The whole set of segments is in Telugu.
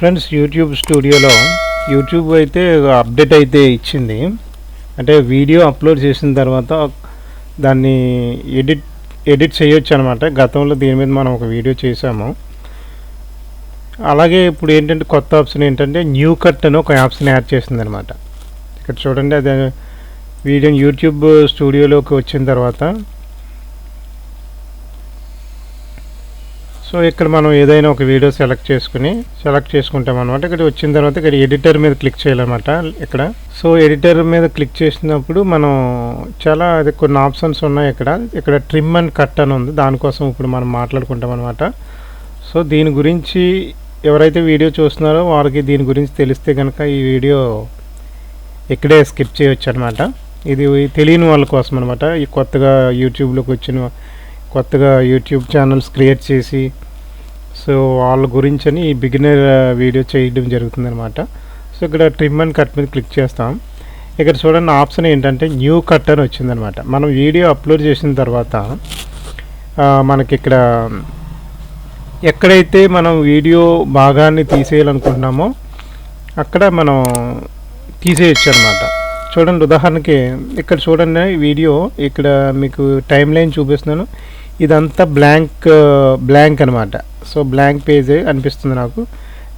ఫ్రెండ్స్ యూట్యూబ్ స్టూడియోలో యూట్యూబ్ అయితే అప్డేట్ అయితే ఇచ్చింది. అంటే వీడియో అప్లోడ్ చేసిన తర్వాత దాన్ని ఎడిట్ చేయొచ్చు అనమాట. గతంలో దీని మీద మనం ఒక వీడియో చేసాము. అలాగే ఇప్పుడు ఏంటంటే కొత్త ఆప్షన్ ఏంటంటే న్యూ కట్ అని ఒక ఆప్షన్ యాడ్ చేసింది అనమాట. ఇక్కడ చూడండి, అదే వీడియో యూట్యూబ్ స్టూడియోలోకి వచ్చిన తర్వాత సో ఇక్కడ మనం ఏదైనా ఒక వీడియో సెలెక్ట్ చేసుకుంటాం అనమాట. ఇక్కడ వచ్చిన తర్వాత ఇక్కడ ఎడిటర్ మీద క్లిక్ చేయాలన్నమాట. ఇక్కడ సో ఎడిటర్ మీద క్లిక్ చేసినప్పుడు మనం చాలా కొన్ని ఆప్షన్స్ ఉన్నాయి. ఇక్కడ ట్రిమ్ అండ్ కట్ అని ఉంది. దానికోసం ఇప్పుడు మనం మాట్లాడుకుంటాం అనమాట. సో దీని గురించి ఎవరైతే వీడియో చూస్తున్నారో వారికి దీని గురించి తెలిస్తే కనుక ఈ వీడియో ఇక్కడే స్కిప్ చేయొచ్చు అనమాట. ఇది తెలియని వాళ్ళ కోసం అనమాట. ఈ కొత్తగా యూట్యూబ్లోకి వచ్చిన కొత్తగా యూట్యూబ్ ఛానల్స్ క్రియేట్ చేసి సో వాళ్ళ గురించి అని ఈ బిగినర్ వీడియో చేయడం జరుగుతుంది అనమాట. సో ఇక్కడ ట్రిమ్ అండ్ కట్ మీద క్లిక్ చేస్తాం. ఇక్కడ చూడండి, ఆప్షన్ ఏంటంటే న్యూ కట్ అని వచ్చిందనమాట. మనం వీడియో అప్లోడ్ చేసిన తర్వాత మనకి ఇక్కడ ఎక్కడైతే మనం వీడియో భాగాన్ని తీసేయాలనుకుంటున్నామో అక్కడ మనం తీసేయచ్చు అనమాట. చూడండి, ఉదాహరణకి ఇక్కడ చూడండి, వీడియో ఇక్కడ మీకు టైం లైన్ చూపిస్తున్నాను. ఇదంతా బ్లాంక్ అనమాట. సో బ్లాంక్ పేజ్ అనిపిస్తుంది నాకు.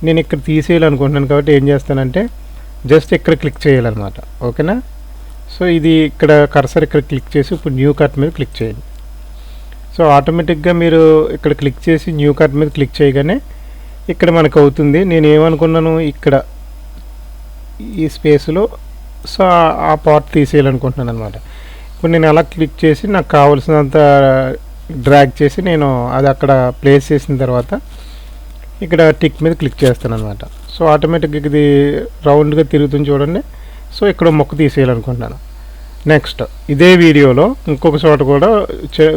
నేను ఇక్కడ తీసేయాలనుకుంటున్నాను కాబట్టి ఏం చేస్తానంటే జస్ట్ ఇక్కడ క్లిక్ చేయాలన్నమాట. ఓకేనా? సో ఇది ఇక్కడ కర్సర్ ఇక్కడ క్లిక్ చేసి ఇప్పుడు న్యూ కట్ మీద క్లిక్ చేయండి. సో ఆటోమేటిక్గా మీరు ఇక్కడ క్లిక్ చేసి న్యూ కట్ మీద క్లిక్ చేయగానే ఇక్కడ మనకు అవుతుంది. నేను ఏమనుకున్నాను, ఇక్కడ ఈ స్పేస్లో సో ఆ పార్ట్ తీసేయాలనుకుంటున్నాను అనమాట. ఇప్పుడు నేను అలా క్లిక్ చేసి నాకు కావాల్సినంత డ్రాగ్ చేసి నేను అది అక్కడ ప్లేస్ చేసిన తర్వాత ఇక్కడ టిక్ మీద క్లిక్ చేస్తాను అనమాట. సో ఆటోమేటిక్గా ఇది రౌండ్గా తిరుగుతుంది చూడండి. సో ఇక్కడ మొక్క తీసేయాలనుకుంటున్నాను. నెక్స్ట్ ఇదే వీడియోలో ఇంకొక చోట కూడా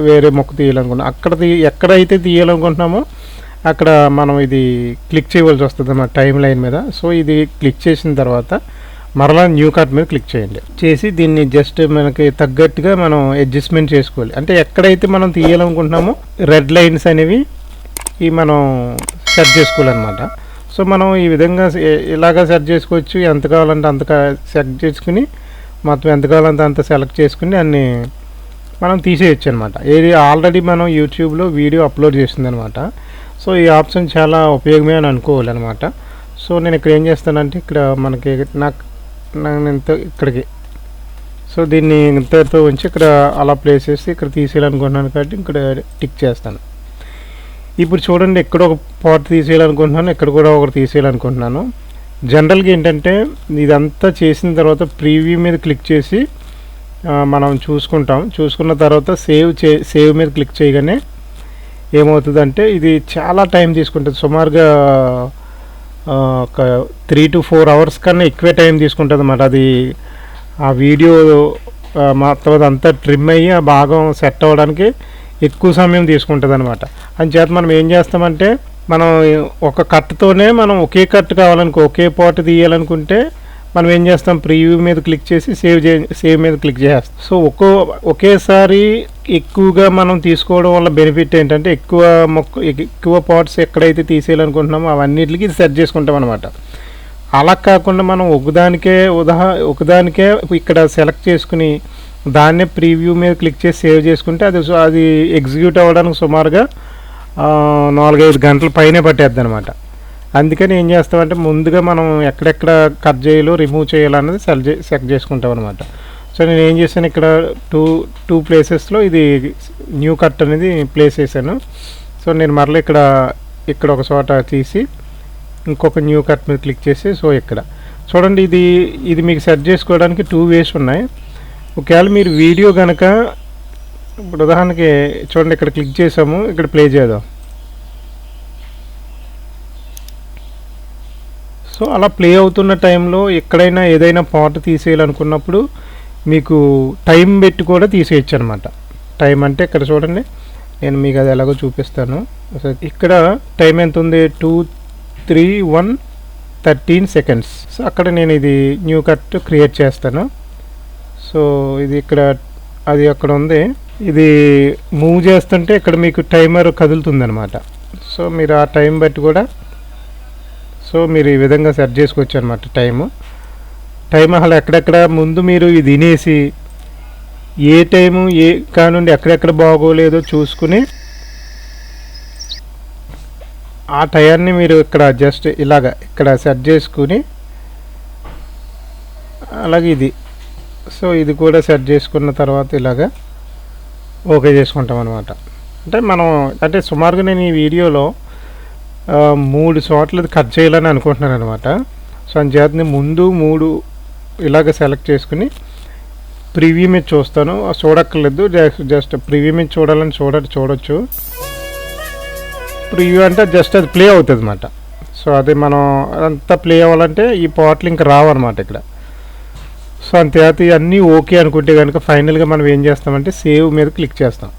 వేరే మొక్క తీయాలనుకుంటున్నాను. ఎక్కడైతే తీయాలనుకుంటున్నామో అక్కడ మనం ఇది క్లిక్ చేయవలసి వస్తుంది అన్నమాట టైం లైన్ మీద. సో ఇది క్లిక్ చేసిన తర్వాత మరలా న్యూ కట్ మీద క్లిక్ చేసి దీన్ని జస్ట్ మనకి తగ్గట్టుగా మనం అడ్జస్ట్మెంట్ చేసుకోవాలి. అంటే ఎక్కడైతే మనం తీయాలనుకుంటున్నామో రెడ్ లైన్స్ అనేవి ఈ మనం సెట్ చేసుకోవాలన్నమాట. సో మనం ఈ విధంగా ఇలాగా సెట్ చేసుకోవచ్చు. ఎంత కావాలంటే అంత సెట్ చేసుకుని మొత్తం ఎంత కావాలంటే అంత సెలెక్ట్ చేసుకుని అన్ని మనం తీసేయచ్చు అనమాట. ఏది ఆల్రెడీ మనం యూట్యూబ్లో వీడియో అప్లోడ్ చేస్తుంది అనమాట. సో ఈ ఆప్షన్ చాలా ఉపయోగమే అని అనుకోవాలి అనమాట. సో నేను ఇక్కడ ఏం చేస్తానంటే ఇక్కడ మనకి నాకు ఇక్కడికి సో దీన్ని ఇంతతో ఉంచి ఇక్కడ అలా ప్లేస్ చేసి ఇక్కడ తీసేయాలనుకుంటున్నాను కాబట్టి ఇక్కడ టిక్ చేస్తాను. ఇప్పుడు చూడండి, ఇక్కడ ఒక పార్ట్ తీసేయాలనుకుంటున్నాను, ఇక్కడ కూడా ఒకటి తీసేయాలనుకుంటున్నాను. జనరల్గా ఏంటంటే ఇదంతా చేసిన తర్వాత ప్రీవ్యూ మీద క్లిక్ చేసి మనం చూసుకున్న తర్వాత సేవ్ మీద క్లిక్ చేయగానే ఏమవుతుందంటే ఇది చాలా టైం తీసుకుంటుంది. సుమారుగా ఒక 3 to 4 hours కన్నా ఎక్కువే టైం తీసుకుంటుంది అన్నమాట. అది ఆ వీడియో మొత్తం అంతా ట్రిమ్ అయ్యి ఆ భాగం సెట్ అవ్వడానికి ఎక్కువ సమయం తీసుకుంటుంది అనమాట. అందుచేత మనం ఏం చేస్తామంటే మనం ఒక కట్తోనే మనం ఒకే కట్ ఒకే పార్ట్ తీయాలనుకుంటే మనం ఏం చేస్తాం, ప్రీవ్యూ మీద క్లిక్ చేసి సేవ్ మీద క్లిక్ చేస్తాం. సో ఒకేసారి ఎక్కువగా మనం తీసుకోవడం వల్ల బెనిఫిట్ ఏంటంటే ఎక్కువ పార్ట్స్ ఎక్కడైతే తీసేయాలనుకుంటున్నామో అవన్నిటికి సెట్ చేసుకుంటాం అనమాట. అలా కాకుండా మనం ఒకదానికే ఇక్కడ సెలెక్ట్ చేసుకుని దాన్నే ప్రీవ్యూ మీద క్లిక్ చేసి సేవ్ చేసుకుంటే అది ఎగ్జిక్యూట్ అవ్వడానికి సుమారుగా 4-5 గంటల పైనే పట్టేద్ది అనమాట. అందుకని ఏం చేస్తామంటే ముందుగా మనం ఎక్కడెక్కడ కట్ చేయాలో రిమూవ్ చేయాలన్నది సెలెక్ట్ చేసుకుంటాం అనమాట. సో నేను ఏం చేశాను, ఇక్కడ టూ ప్లేసెస్లో ఇది న్యూ కట్ అనేది ప్లేస్ చేశాను. సో నేను మరలా ఇక్కడ ఒక చోట తీసి ఇంకొక న్యూ కట్ మీద క్లిక్ చేసి సో ఇక్కడ చూడండి, ఇది మీకు సెట్ చేసుకోవడానికి 2 ways ఉన్నాయి. ఒకవేళ మీరు వీడియో కనుక ఇప్పుడు ఉదాహరణకి చూడండి, ఇక్కడ క్లిక్ చేసాము, ఇక్కడ ప్లే చేద్దాం. సో అలా ప్లే అవుతున్న టైంలో ఎక్కడైనా ఏదైనా పార్ట్ తీసేయాలనుకున్నప్పుడు మీకు టైం పెట్టి కూడా తీసేయచ్చు అనమాట. టైం అంటే ఇక్కడ చూడండి, నేను మీకు అది ఎలాగో చూపిస్తాను. ఇక్కడ టైం ఎంత ఉంది, 2:03:13 seconds. సో అక్కడ నేను ఇది న్యూ కట్ క్రియేట్ చేస్తాను. సో ఇది అది అక్కడ ఉంది. ఇది మూవ్ చేస్తుంటే ఇక్కడ మీకు టైమర్ కదులుతుంది అనమాట. సో మీరు ఆ టైం బట్టి కూడా సో మీరు ఈ విధంగా సెట్ చేసుకోవచ్చు అనమాట టైం అసలు ఎక్కడెక్కడ ముందు మీరు ఇది వినేసి ఏ టైము ఏ కానుండి ఎక్కడెక్కడ బాగోలేదో చూసుకుని ఆ టయాన్ని మీరు ఇక్కడ జస్ట్ ఇక్కడ సెట్ చేసుకుని అలాగే ఇది సో ఇది కూడా సెట్ చేసుకున్న తర్వాత ఓకే చేసుకుంటాం అనమాట. అంటే సుమారుగా నేను ఈ వీడియోలో 3 చోట్ల కట్ చేయాలని అనుకుంటున్నాను అనమాట. సో అందుచేతని ముందు 3 సెలెక్ట్ చేసుకుని ప్రివ్యూ మీద చూస్తాను. చూడక్కర్లేదు, జస్ట్ ప్రివ్యూ మీద చూడాలని చూడొచ్చు. ప్రివ్యూ అంటే జస్ట్ అది ప్లే అవుతుంది అనమాట. సో అది మనం అంతా ప్లే అవ్వాలంటే ఈ పాటలు ఇంకా రావన్నమాట ఇక్కడ. సో అంతేత ఇవన్నీ ఓకే అనుకుంటే కనుక ఫైనల్గా మనం ఏం చేస్తామంటే సేవ్ మీద క్లిక్ చేస్తాం.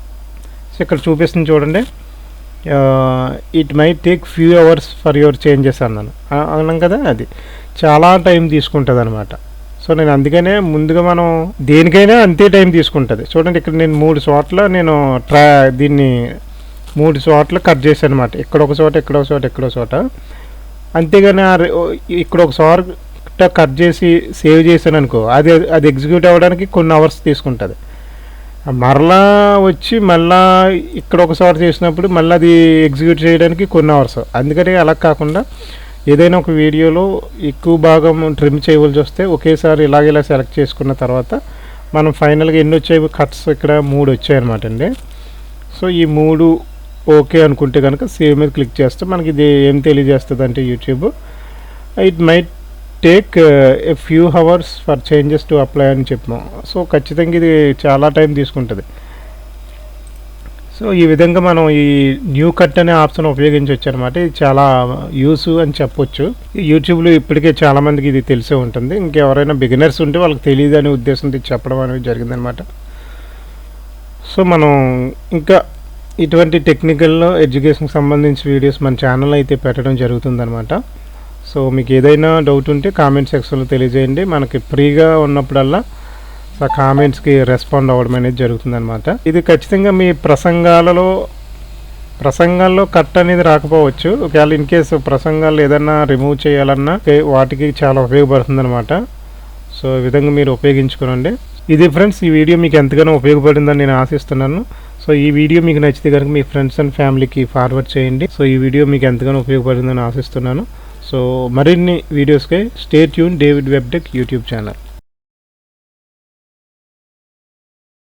సో ఇక్కడ చూపిస్తుంది చూడండి, it might take few hours for your changes అన్నాం కదా, అది చాలా టైం తీసుకుంటుంది అనమాట. సో నేను అందుకనే ముందుగా మనం దేనికైనా అంతే టైం తీసుకుంటుంది. చూడండి ఇక్కడ నేను 3 చోట్ల దీన్ని 3 చోట్ల కట్ చేశాను అనమాట. ఇక్కడ ఒక చోట అంతేగాని ఇక్కడ ఒకసారి కట్ చేసి సేవ్ చేశాను అనుకో, అది ఎగ్జిక్యూట్ అవ్వడానికి కొన్ని అవర్స్ తీసుకుంటుంది. మరలా వచ్చి మళ్ళా ఇక్కడ ఒకసారి చేసినప్పుడు మళ్ళీ అది ఎగ్జిక్యూట్ చేయడానికి కొన్ని అవర్స్. అందుకని అలా కాకుండా ఏదైనా ఒక వీడియోలో ఎక్కువ భాగం ట్రిమ్ చేయవలసి వస్తే ఒకేసారి ఇలా సెలెక్ట్ చేసుకున్న తర్వాత మనం ఫైనల్గా ఎన్ని వచ్చాయి కట్స్, ఇక్కడ 3 వచ్చాయి అనమాట అండి. సో ఈ 3 ఓకే అనుకుంటే కనుక సేవ్ మీద క్లిక్ చేస్తే మనకి ఇది ఏం తెలియజేస్తుంది అంటే YouTube it might take a few hours for changes to apply అని చెప్పాం. సో ఖచ్చితంగా ఇది చాలా టైం తీసుకుంటుంది. సో ఈ విధంగా మనం ఈ న్యూ కట్ అనే ఆప్షన్ ఉపయోగించవచ్చు అనమాట. ఇది చాలా యూస్ అని చెప్పొచ్చు. యూట్యూబ్లో ఇప్పటికే చాలామందికి ఇది తెలిసే ఉంటుంది. ఇంకెవరైనా బిగినర్స్ ఉంటే వాళ్ళకి తెలియదు అనే ఉద్దేశంతో చెప్పడం అనేది జరిగిందనమాట. సో మనం ఇంకా ఇటువంటి టెక్నికల్ ఎడ్యుకేషన్కి సంబంధించి వీడియోస్ మన ఛానల్ అయితే పెట్టడం జరుగుతుందనమాట. సో మీకు ఏదైనా డౌట్ ఉంటే కామెంట్ సెక్షన్లో తెలియజేయండి. మనకి ఫ్రీగా ఉన్నప్పుడల్లా ఆ కామెంట్స్కి రెస్పాండ్ అవ్వడం అనేది జరుగుతుందన్నమాట. ఇది ఖచ్చితంగా మీ ప్రసంగాల్లో కట్ అనేది రాకపోవచ్చు. ఒకవేళ ఇన్ కేసు ప్రసంగాలు ఏదన్నా రిమూవ్ చేయాలన్నా వాటికి చాలా ఉపయోగపడుతుంది అనమాట. సో ఈ విధంగా మీరు ఉపయోగించుకోనండి. ఇది ఫ్రెండ్స్, ఈ వీడియో మీకు ఎంతగానో ఉపయోగపడిందని నేను ఆశిస్తున్నాను. సో ఈ వీడియో మీకు నచ్చితే కనుక మీ ఫ్రెండ్స్ అండ్ ఫ్యామిలీకి ఫార్వర్డ్ చేయండి. సో ఈ వీడియో మీకు ఎంతగానో ఉపయోగపడిందని ఆశిస్తున్నాను. సో మరిన్ని వీడియోస్కి stay tune David web tech YouTube channel.